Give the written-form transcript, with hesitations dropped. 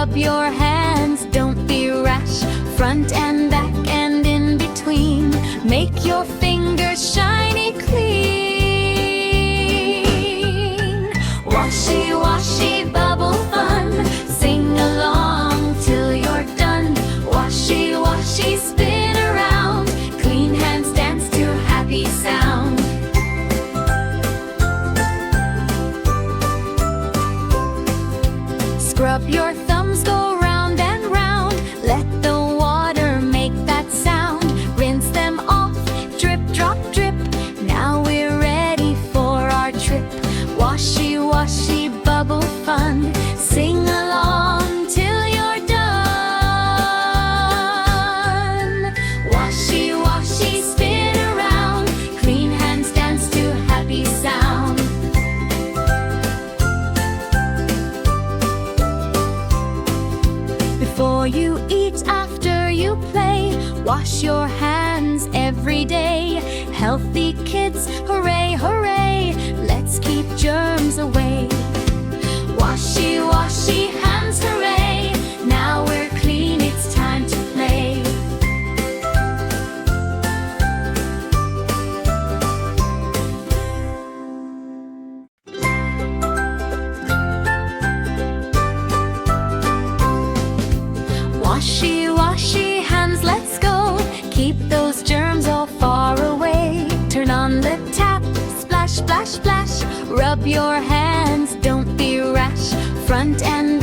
Rub your hands, don't be rash. Front and back and in between. Make your fingers shiny clean. Washy, washy, bubble fun. Sing along till you're done. Washy, washy, spin around. Clean hands dance to happy sound. Scrub your thumbs, go round and round. Let the water make that sound. Rinse them off, drip, drop, drip. Now we're ready for our trip. Washy, washy, bubble fun. Sing along till you're done. Washy, washy, spin around. Clean hands dance to happy sound. Before you eat, after you play, wash your hands every day. Healthy kids, hooray, hooray. Let's keep germs away. Washy, washy, hands, hooray. Now we're clean, it's time to play. Washy, washy, hands, let's go. Keep those germs all far away. Turn on the tap, splash, splash, splash. Rub your hands, don't be rash. Front and